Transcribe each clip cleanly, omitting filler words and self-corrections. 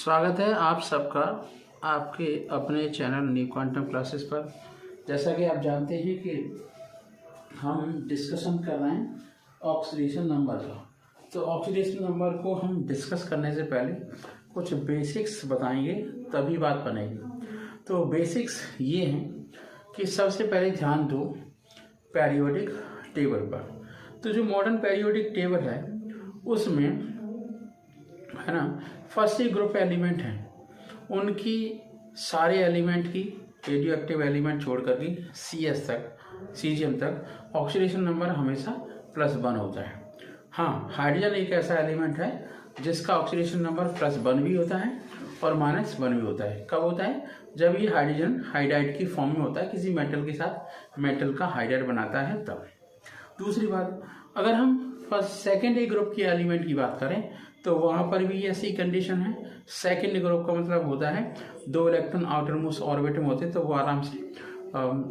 स्वागत है आप सबका आपके अपने चैनल न्यू क्वांटम क्लासेस पर। जैसा कि आप जानते हैं कि हम डिस्कशन कर रहे हैं ऑक्सीडेशन नंबर का। तो ऑक्सीडेशन नंबर को हम डिस्कस करने से पहले कुछ बेसिक्स बताएंगे, तभी बात बनेगी। तो बेसिक्स ये हैं कि सबसे पहले ध्यान दो पीरियोडिक टेबल पर। तो जो मॉडर्न पीरियोडिक टेबल है उसमें है ना, फर्स्ट ग्रुप एलिमेंट हैं, उनकी सारे एलिमेंट की रेडियो एक्टिव एलिमेंट छोड़ करके CS तक सीजियम तक ऑक्सीडेशन नंबर हमेशा +1 होता है। हाँ, हाइड्रोजन एक ऐसा एलिमेंट है जिसका ऑक्सीडेशन नंबर +1 भी होता है और -1 भी होता है। कब होता है? जब ये हाइड्रोजन हाइड्राइड की फॉर्म में होता है, किसी मेटल के साथ मेटल का हाइड्राइड बनाता है तब। दूसरी बात, अगर हम फर्स्ट सेकेंड ग्रुप के एलिमेंट की बात करें तो वहाँ पर भी ऐसी कंडीशन है। सेकेंड ग्रुप का मतलब होता है 2 इलेक्ट्रॉन आउटर मोस्ट ऑर्बिट में होते हैं, तो वो आराम से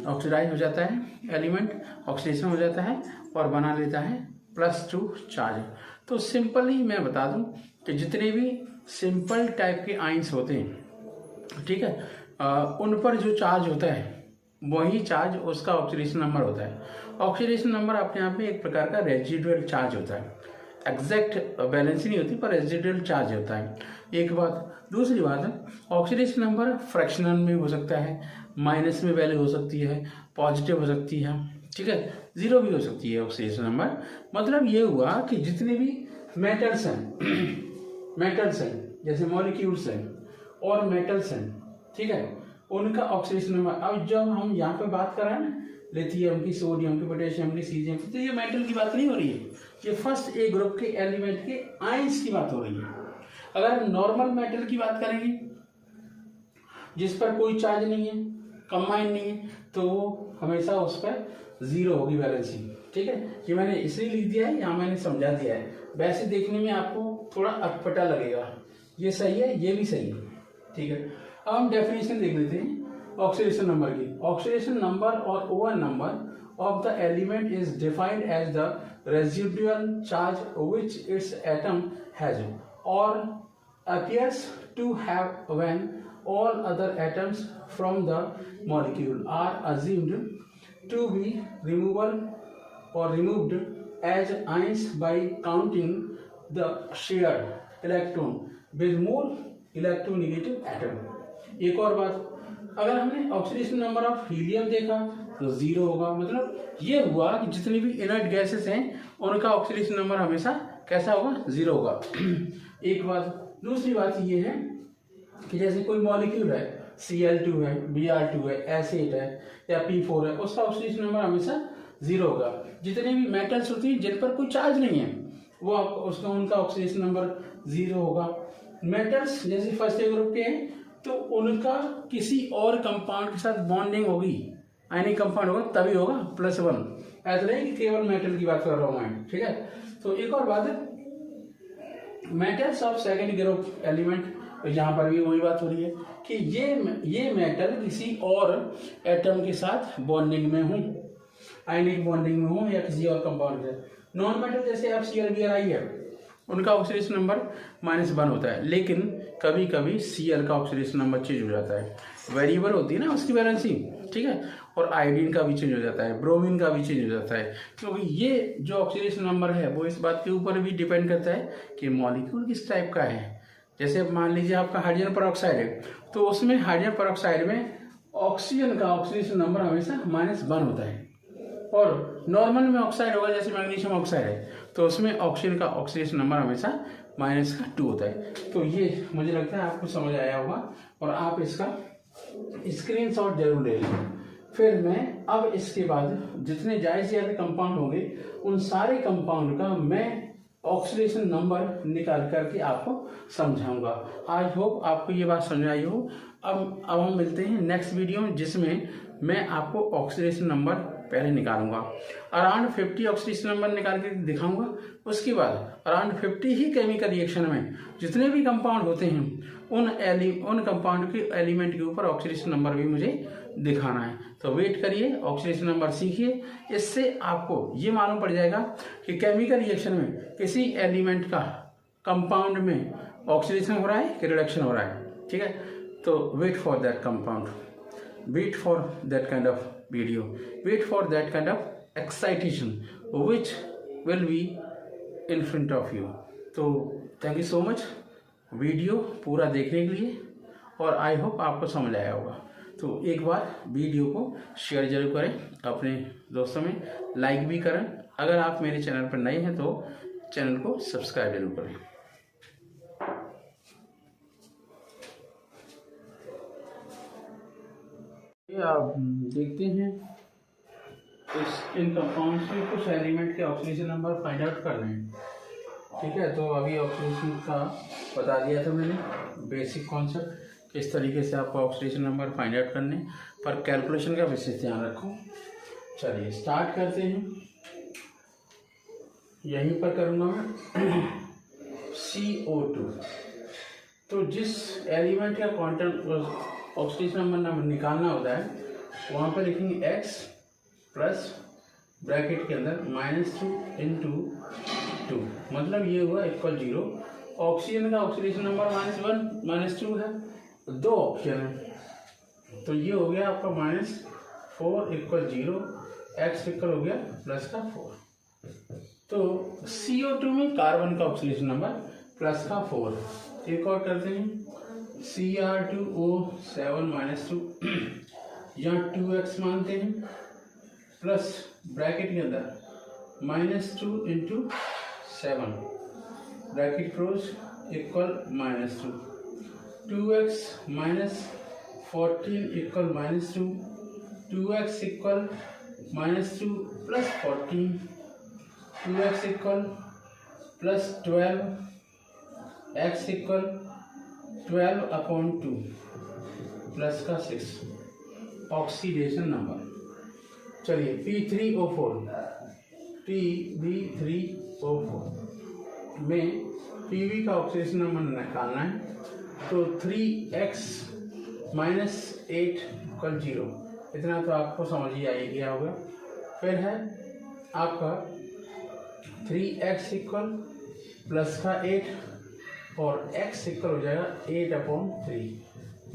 ऑक्सीडाइज हो जाता है, एलिमेंट ऑक्सीडेशन हो जाता है और बना लेता है +2 चार्ज। तो सिंपली मैं बता दूं कि जितने भी सिंपल टाइप के आयंस होते हैं, ठीक है, उन पर जो चार्ज होता है वही चार्ज उसका ऑक्सीडेशन नंबर होता है। ऑक्सीडेशन नंबर अपने आप में एक प्रकार का रेजिडुअल चार्ज होता है, एग्जैक्ट बैलेंस नहीं होती पर रेजिडुअल चार्ज होता है। एक बात। दूसरी बात है, ऑक्सीडेशन नंबर फ्रैक्शनल में हो सकता है, माइनस में वैल्यू हो सकती है, पॉजिटिव हो सकती है, ठीक है, 0 भी हो सकती है ऑक्सीडेशन नंबर। मतलब ये हुआ कि जितने भी मेटल्स हैं मेटल्स हैं जैसे मॉलिक्यूल्स हैं और मेटल्स हैं, ठीक है, उनका ऑक्सीडेशन नंबर। अब जब हम यहाँ पे बात कर रहे हैं ना, लिथियम की, सोडियम की, पोटेशियम की, सीजियम की, तो ये मेटल की बात नहीं हो रही है, ये फर्स्ट ग्रुप के एलिमेंट के आयंस की बात हो रही है। अगर नॉर्मल मेटल की बात करेंगे जिस पर कोई चार्ज नहीं है, कंबाइन नहीं है, तो वो हमेशा उस पर 0 होगी बैलेंसिंग, ठीक है। ये मैंने इसलिए लिख दिया है, यहाँ मैंने समझा दिया है। वैसे देखने में आपको थोड़ा अटपटा लगेगा, ये सही है, ये भी सही है, ठीक है। अब हम डेफिनेशन देख लेते हैं ऑक्सीडेशन नंबर की। ऑक्सीडेशन नंबर और own number of the element is defined as the residual charge which its atom has or appears to have when all other atoms from the molecule are assumed to be removed as ions by counting the shared electron with more electronegative atom। एक और बात, अगर हमने oxidation number of helium देखा तो 0 होगा। मतलब ये हुआ कि जितनी भी इनर्ट गैसेस हैं उनका ऑक्सीडेशन नंबर हमेशा कैसा होगा? 0 होगा। एक बात। दूसरी बात ये है कि जैसे कोई मॉलिक्यूल है, Cl2 है, Br2 है, एसिड है या P4 है, उसका ऑक्सीडेशन नंबर हमेशा 0 होगा। जितने भी मेटल्स होती हैं जिन पर कोई चार्ज नहीं है वो उसका उनका ऑक्सीडेशन नंबर 0 होगा। मेटल्स जैसे फर्स्ट ग्रुप के हैं तो उनका किसी और कंपाउंड के साथ बॉन्डिंग होगी, आयनिक कंपाउंड होगा तभी होगा +1। ऐसा नहीं कि केवल मेटल की बात कर रहा हूं मैं, ठीक है। तो एक और बात है, metals of second group element, यहाँ पर भी वही बात हो रही है कि ये मेटल किसी और एटम के साथ बॉन्डिंग में हो, आयनिक बॉन्डिंग में हो या किसी और कंपाउंड के साथ। नॉन मेटल जैसे आप Cl है, उनका ऑक्सीडेशन नंबर -1 होता है, लेकिन कभी कभी Cl का ऑक्सीडेशन नंबर चेंज हो जाता है, वेरिएबल होती है ना उसकी बैलेंसिंग, ठीक है। और आयोडीन का भी चेंज हो जाता है, ब्रोमीन का भी चेंज हो जाता है, क्योंकि ये जो ऑक्सीडेशन नंबर है वो इस बात के ऊपर भी डिपेंड करता है कि मॉलिक्यूल किस टाइप का है। जैसे मान लीजिए आपका हाइड्रोजन परऑक्साइड है, तो उसमें हाइड्रोजन परऑक्साइड में ऑक्सीजन का ऑक्सीडेशन नंबर हमेशा -1 होता है, और नॉर्मल में ऑक्साइड होगा जैसे मैग्नीशियम ऑक्साइड है तो उसमें ऑक्सीजन का ऑक्सीडेशन नंबर हमेशा -2 होता है। तो ये मुझे लगता है आपको समझ आया होगा और आप इसका स्क्रीनशॉट जरूर ले लें। फिर मैं अब इसके बाद जितने जायज़ ज़्यादा कंपाउंड होंगे उन सारे कंपाउंड का मैं ऑक्सीडेशन नंबर निकाल करके आपको समझाऊंगा। आई होप आपको ये बात समझ आई हो। अब हम मिलते हैं नेक्स्ट वीडियो में, जिसमें मैं आपको ऑक्सीडेशन नंबर पहले निकालूंगा, अराउंड 50 ऑक्सीडेशन नंबर निकाल के दिखाऊंगा। उसके बाद अराउंड 50 ही केमिकल रिएक्शन में जितने भी कंपाउंड होते हैं उन कंपाउंड के एलिमेंट के ऊपर ऑक्सीडेशन नंबर भी मुझे दिखाना है। तो वेट करिए, ऑक्सीडेशन नंबर सीखिए, इससे आपको ये मालूम पड़ जाएगा कि केमिकल रिएक्शन में किसी एलिमेंट का कंपाउंड में ऑक्सीडेशन हो रहा है कि रिडक्शन हो रहा है, ठीक है। तो wait for that compound, wait for that kind of video, wait for that kind of excitation which will be in front of you. तो thank you so much video पूरा देखने के लिए, और आई होप आपको समझ आया होगा। तो एक बार वीडियो को शेयर जरूर करें अपने दोस्तों में, लाइक भी करें। अगर आप मेरे चैनल पर नए हैं तो चैनल को सब्सक्राइब जरूर करें। आप देखते हैं इन कंपाउंड्स में कुछ एलिमेंट के ऑक्सीडेशन नंबर फाइंड आउट करने हैं, ठीक है। तो अभी ऑक्सीडेशन का बता दिया था मैंने बेसिक कॉन्सेप्ट, किस तरीके से आपको ऑक्सीडेशन नंबर फाइंड आउट करने, पर कैलकुलेशन का विशेष ध्यान रखो। चलिए स्टार्ट करते हैं, यहीं पर करूँगा मैं CO2। तो जिस एलिमेंट का क्वांटम ऑक्सीडेशन नंबर निकालना होता है वहाँ पर लिखेंगे x प्लस ब्रैकेट के अंदर -2 इंटू 2, मतलब ये हुआ इक्वल 0। ऑक्सीजन का ऑक्सीडेशन नंबर -1 -2 है, दो ऑप्शन है, तो ये हो गया आपका -4 इक्वल 0, x इक्वल हो गया प्लस का 4। तो CO2 में कार्बन का ऑक्सीडेशन नंबर प्लस का 4। एक और करते हैं Cr2O7 -2 यहाँ 2x मानते हैं, प्लस ब्रैकेट के अंदर -2 into 7 bracket close equal -2, 2x -14 equal -2, 2x equal -2 plus 14, 2x equal plus 12, x equal 12/2 plus का 6 ऑक्सीडेशन नंबर। चलिए P3O4 में Pv का ऑक्सीडेशन नंबर निकालना है, तो 3x -8 इक्वल 0, इतना तो आपको समझ ही आई गया होगा। फिर है आपका 3x इक्वल प्लस का 8 और x इक्वल हो जाएगा 8/3।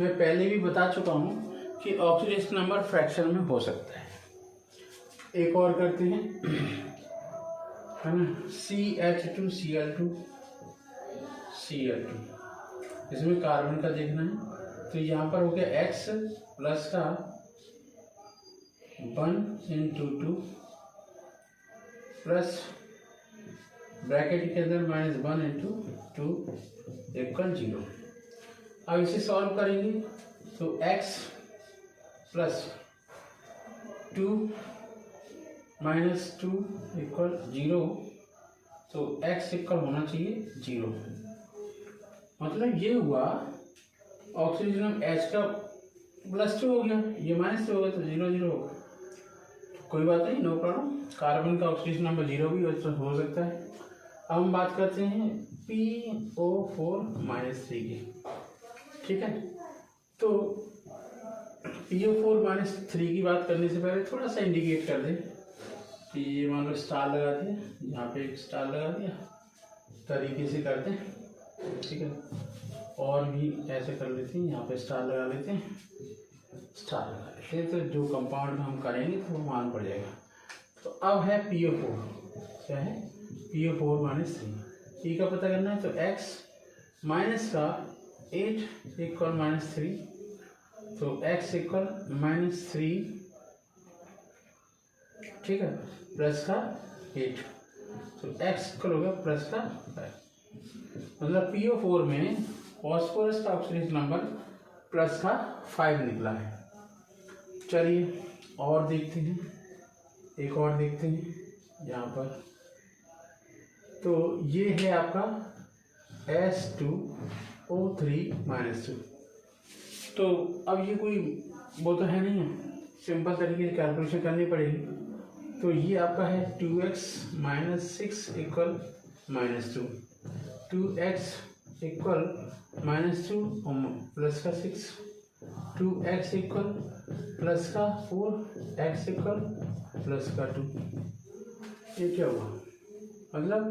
मैं पहले भी बता चुका हूँ कि ऑक्सीडेशन नंबर फ्रैक्शन में हो सकता है। एक और करते हैं, है ना, CH2Cl2, इसमें कार्बन का देखना है, तो यहाँ पर हो गया x प्लस का 1 इंटू 2 प्लस ब्रैकेट के अंदर -1 इंटू 2 इक्वल 0। अब इसे सॉल्व करेंगे तो x प्लस 2 -2 इक्वल 0, तो x इक्वल होना चाहिए 0। मतलब ये हुआ ऑक्सीजन H का +2 हो गया, ये -2 हो गया, तो 0 0 होगा। कोई बात नहीं, नो प्रॉब्लम। कार्बन का ऑक्सीजन नंबर 0 भी हो सकता है। अब हम बात करते हैं PO4 -3 की, ठीक है। तो PO4 -3 की बात करने से पहले थोड़ा सा इंडिकेट कर दें कि ये मान लो स्टार लगा दिया, यहाँ पे एक स्टार लगा दिया, तरीके से करते हैं, ठीक है। और भी ऐसे कर लेते हैं, यहाँ पे स्टार लगा लेते हैं, स्टार लगा लेते हैं, तो जो कंपाउंड में हम करेंगे तो वो मान पड़ जाएगा। तो अब है PO4, क्या है PO4 -3, P का पता करना है, तो x माइनस का 8 इक्वल -3, तो x इक्वल -3, ठीक है, प्लस का 8, तो x इक्वल होगा प्लस का 5। मतलब PO4 में फॉस्फोरस का ऑक्सीडेशन नंबर प्लस का 5 निकला है। चलिए और देखते हैं, एक और देखते हैं यहाँ पर। तो ये है आपका S2O3 -2। तो अब ये कोई वो तो है नहीं है, सिंपल तरीके से कैलकुलेशन करनी पड़ेगी। तो ये आपका है 2x -6 equal -2, 2x equal -2 plus का 6, 2x इक्वल प्लस का 4, x इक्वल प्लस का 2। ये क्या हुआ, मतलब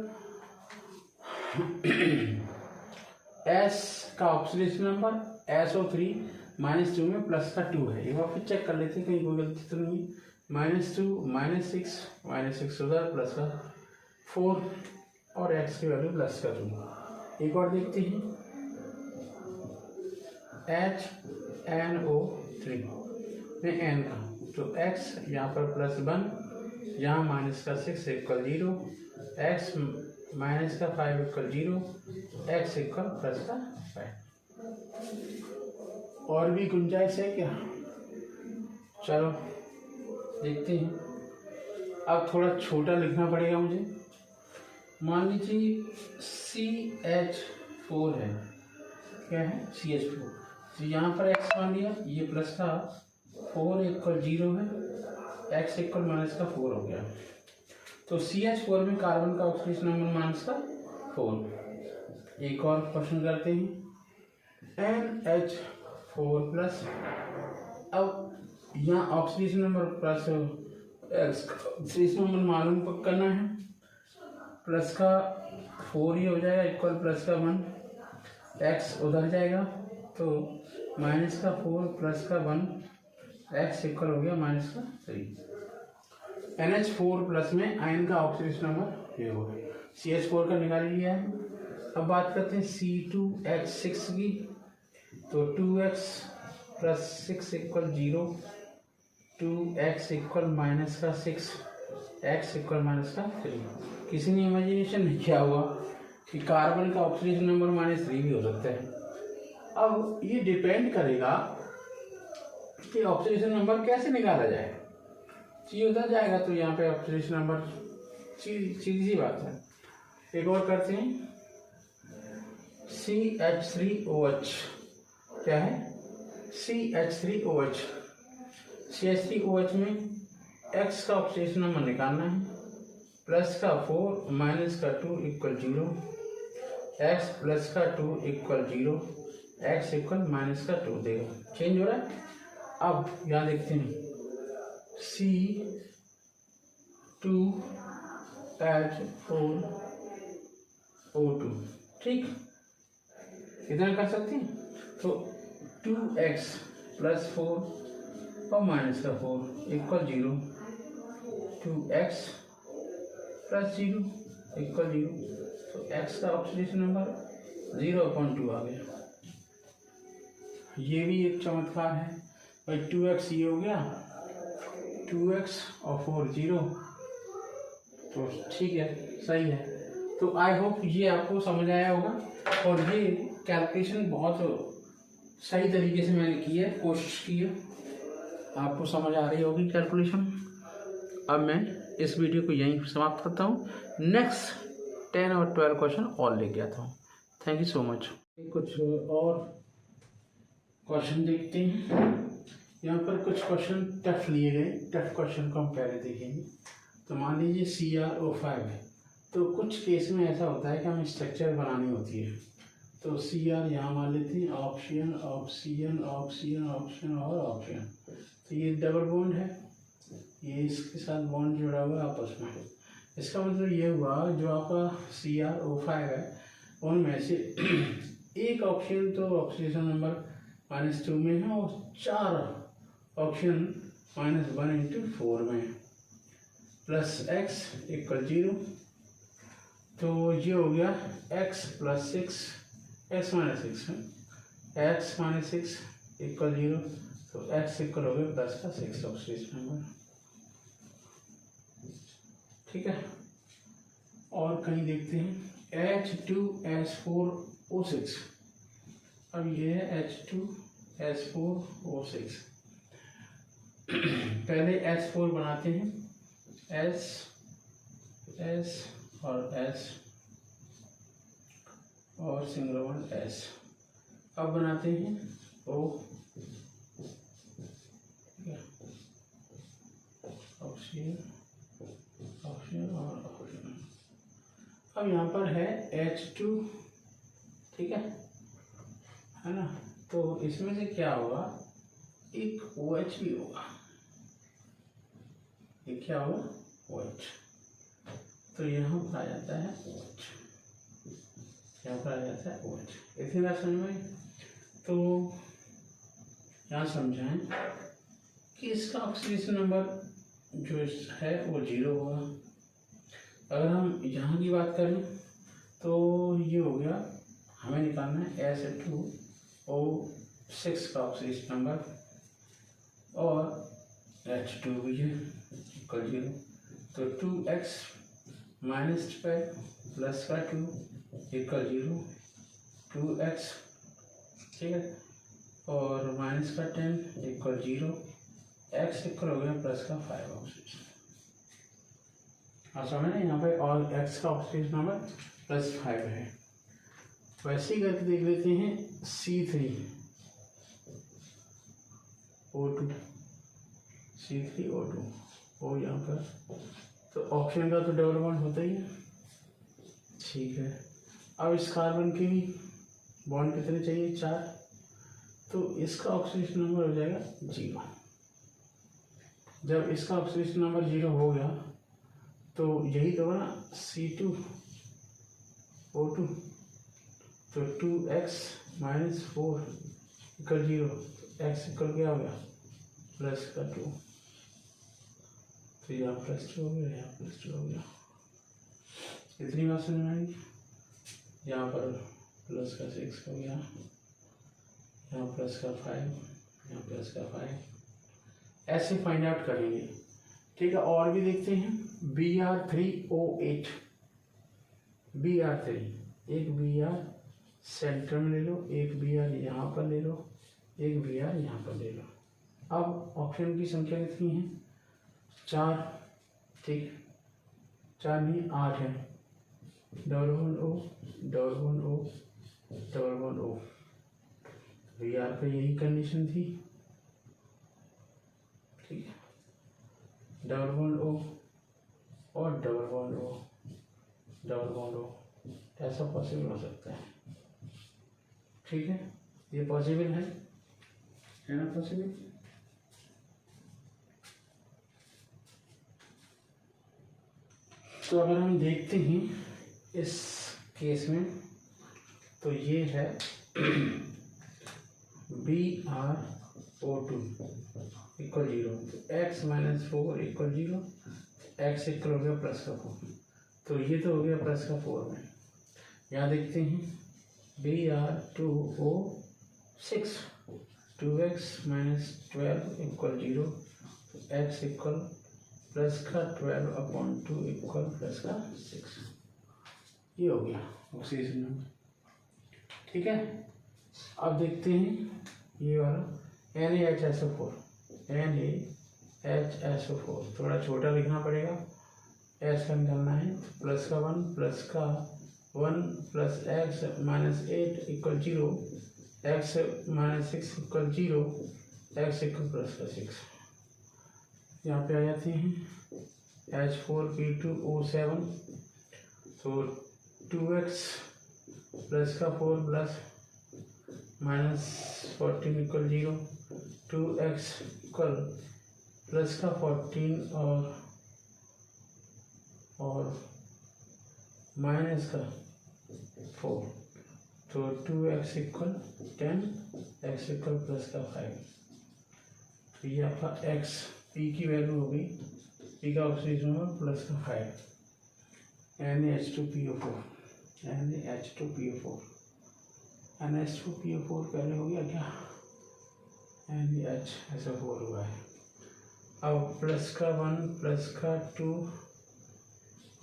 एस का ऑक्सीडेशन नंबर SO3 -2 में प्लस का 2 है। एक बार फिर चेक कर लेते हैं कहीं कोई गलती तो नहीं है। -2 -6 उधर प्लस का 4 और x की वैल्यू प्लस का 2। एक और देखते हैं HNO3 में n का, तो x यहाँ पर +1, यहाँ -6 equal 0, x -5 equal 0, x equal +5। और भी गुंजाइश है क्या? चलो देखते हैं। अब थोड़ा छोटा लिखना पड़ेगा मुझे। मान लीजिए CH4 है, क्या है CH4, तो यहाँ पर x मान लिया, ये प्लस का 4 इक्वल 0 है, x इक्वल -4 हो गया। तो CH4 में कार्बन का ऑक्सीडेशन नंबर -4। एक और क्वेश्चन करते हैं NH4+। अब यहाँ oxidation number plus oxidation number मालूम करना है। प्लस का 4 ही हो जाएगा इक्वल प्लस का 1, x उधर जाएगा तो -4 प्लस का 1, x इक्वल हो गया -3। NH4+ में आयन का ऑक्सीडेशन नंबर ये हो गया। CH4 का निकाल लिया है। अब बात करते हैं C2H6 की, तो 2x + 6 equal 0, 2x equal -6, x equal -3। किसी ने इमेजिनेशन नहीं किया हुआ कि कार्बन का ऑक्सीडेशन नंबर -3 भी हो सकता है। अब ये डिपेंड करेगा कि ऑक्सीडेशन नंबर कैसे निकाला जाए। C उधर जाएगा तो यहाँ पे ऑक्सीडेशन नंबर सीधी सी बात है। एक और करते हैं CH3OH। क्या है CH3OH? CH3OH में x का ऑक्सीडेशन नंबर निकालना है। प्लस का 4 माइनस का 2 इक्वल 0, x प्लस का 2 इक्वल 0, x इक्वल माइनस का 2 देगा। चेंज हो रहा है। अब यहाँ देखते हैं C2H4O2। ठीक, इतना कर सकते हैं। तो 2x + 4 और -4 इक्वल 0, 2x + 0 इक्वल 0, तो x का ऑक्सीडेशन नंबर 0/2 आ गया। ये भी एक चमत्कार है भाई। 2x ये हो गया, 2x और 4 0, तो ठीक है, सही है। तो आई होप ये आपको समझ आया होगा और ये कैलकुलेशन बहुत सही तरीके से मैंने की है, कोशिश की है, आपको समझ आ रही होगी कैलकुलेशन। अब मैं इस वीडियो को यहीं समाप्त करता हूँ। नेक्स्ट 10 और 12 क्वेश्चन और लेके आता हूँ। Thank you so much. कुछ और क्वेश्चन देखते हैं। यहाँ पर कुछ क्वेश्चन टफ लिए गए, टफ क्वेश्चन को हम पहले देखेंगे। तो मान लीजिए CrO5 है, तो कुछ केस में ऐसा होता है कि हमें स्ट्रक्चर बनानी होती है। तो Cr यहाँ मान लेते हैं, ऑक्सीजन ऑक्सीजन ऑक्सीजन ऑक्सीजन और ऑक्सीजन। तो ये डबल बॉन्ड है, ये इसके साथ बॉन्ड जुड़ा हुआ है आपस में। इसका मतलब ये हुआ जो आपका CrO5 है उनमें से एक ऑक्सीजन तो ऑक्सीजन नंबर -2 में है और 4 ऑक्सीजन -1 × 4 में है। प्लस x इक्वल 0, तो ये हो गया x + 6 x -6 है, x -6 इक्वल 0, तो x इक्वल हो गया प्लस का 6 ऑक्सीजन नंबर। ठीक है। और कहीं देखते हैं H2S4O6। अब ये है H2S4O6। पहले S4 बनाते हैं, S और S और सिंगल बॉन्ड S। अब बनाते हैं O, ऑक्सीजन ऑक्सीजन और ऑक्सीजन। अब यहाँ पर है H2, ठीक है ना। तो इसमें से क्या होगा, एक OH भी होगा। ये क्या होगा OH, तो यहाँ पर आ जाता है OH। यहाँ पर आ जाता है OH। इतनी बात समझ में आई। तो यहाँ समझाएं कि इसका ऑक्सीडेशन नंबर जो है वो 0 होगा। अगर हम यहाँ की बात करें तो ये हो गया, हमें निकालना है H2O6 का ऑक्सीडेशन नंबर और H2 भी है इक्वल 0। तो 2x -12 प्लस का 2 इक्वल 0, 2x, ठीक है, और माइनस का 10 इक्वल 0, x इक्वल हो गया प्लस का 5 ऑक्सीडेशन। और समझ यहाँ पे और x का ऑक्सीडेशन नंबर +5 है। वैसे ही करके देख लेते हैं C3O2, C3O2 ओ यहाँ पर, तो ऑक्सीजन का तो डबल बॉन्ड होता ही है, ठीक है। अब इस कार्बन के भी बॉन्ड कितने चाहिए, 4, तो इसका ऑक्सीडेशन नंबर हो जाएगा 0। जब इसका ऑक्सीडेशन नंबर 0 हो गया तो यही तो बना C2O2, तो 2x -4 इक्वल 0, x इक्वल क्या हो गया प्लस का 2, तो यहाँ +2 हो गया, यहाँ +2 हो गया। इतनी बात समझ में आएगी। यहाँ पर प्लस का 6 हो गया, यहाँ प्लस का 5, यहाँ प्लस का 5, ऐसे फाइंड आउट करेंगे, ठीक है। और भी देखते हैं Br3O8, Br3, एक Br सेंटर में ले लो, एक Br यहाँ पर ले लो, एक Br यहाँ पर ले लो। अब ऑक्सीजन की संख्या कितनी है, 4, ठीक, 4 नहीं 8 है, double bond O, double bond O, double bond O। Br पे यही कंडीशन थी, ठीक है, डबल बॉन्ड O और double bond O, double bond O, ऐसा पॉसिबल हो सकता है, ठीक है, ये पॉसिबल है ना, पॉसिबल। तो अगर हम देखते हैं इस केस में, तो ये है Br O2 इक्वल 0, तो x -4 इक्वल 0, x इक्वल हो गया प्लस का 4, तो ये तो हो गया प्लस का 4 में। यहाँ देखते हैं Br2O6, 2x -12 equal 0, x equal plus का 12/2 इक्वल प्लस का 6, ये हो गया ऑक्सीजन नंबर, ठीक है। अब देखते हैं ये वाला NaHSO4, NaHSO4 थोड़ा छोटा लिखना पड़ेगा, S का निकालना है, प्लस का 1 प्लस का 1 plus x -8 equal 0, x -6 equal 0, x equal plus का 6। यहाँ पे आ जाते हैं H4P2O7, तो 2x प्लस का 4 plus -14 equal 0, 2x equal plus का 14 और माइनस का 4, तो 2x equal 10, x equal plus का 5। तो ये आपका x p की वैल्यू हो गई, p का ऑक्सीजन नंबर प्लस का 5, NaH2PO4, NaH2PO4, NH2PO4 पहले हो गया क्या, NaHSO4 हुआ है। अब प्लस का 1 प्लस का 2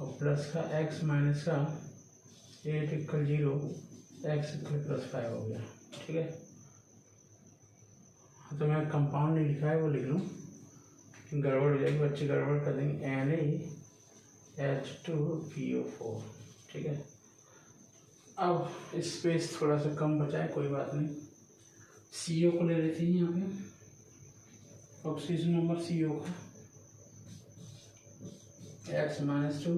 और प्लस का x माइनस का 8 इक्वल 0, x इक्वल प्लस 5 हो गया, ठीक है। तो मैं कंपाउंड नहीं लिखा है वो लिख लूँ, गड़बड़ हो जाएगी, बच्चे गड़बड़ कर देंगे, NaH2PO4, ठीक है। अब स्पेस थोड़ा सा कम बचा है, कोई बात नहीं, CO को ले लेते हैं यहाँ पे, ऑक्सीजन नंबर CO का x -2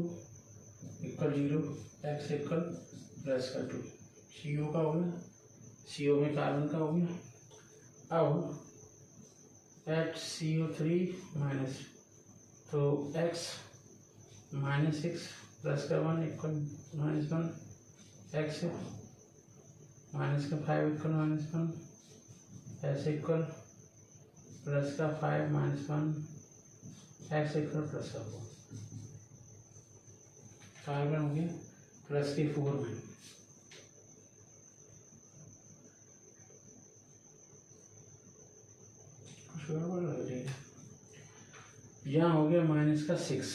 equal 0, x equal plus का 2, CO का हो गया, CO में कार्बन का हो गया। अब HCO3 माइनस, तो x -6 प्लस का 1 इक्वल -1, एक्स माइनस का 5 इक्वल -1 एस इक्वल प्लस का 5 -1 एक्स इक्वल प्लस का 4 कार्बन हो गया प्लस के 4 में यहाँ हो गया माइनस का 6,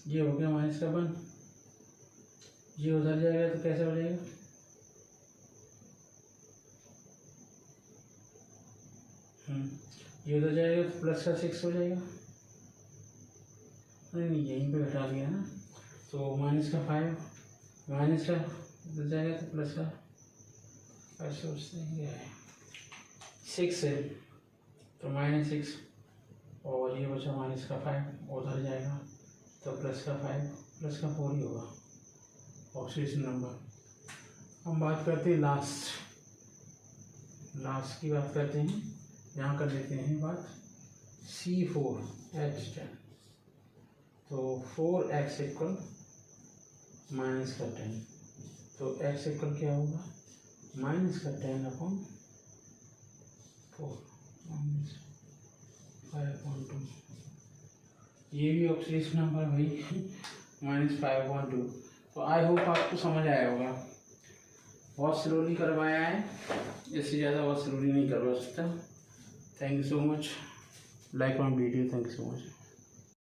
ये हो गया माइनस का 1, ये उधर जाएगा तो कैसे हो जाएगा, ये उधर जाएगा तो प्लस का 6 हो जाएगा, नहीं यहीं पे घटा दिया ना, तो माइनस का 5 माइनस का उधर जाएगा तो प्लस का, ऐसे सोचते हैं क्या है 6 है तो -6 और ये बचा माइनस का 5 उधर जाएगा तो प्लस का 5 प्लस का 4 ही होगा ऑक्सीडेशन नंबर। हम बात करते हैं लास्ट की बात करते हैं, यहाँ कर लेते हैं बात C4H10, तो 4x इक्वल माइनस का 10, तो x इक्वल क्या होगा माइनस का 10/4 -5/2, ये भी ऑक्सीडेशन नंबर भाई -5/2। तो आई होप आपको समझ आया होगा, बहुत स्लोली करवाया है, इससे ज़्यादा बहुत स्लोली नहीं करवा सकता। Thank you so much, like my video, thank you so much.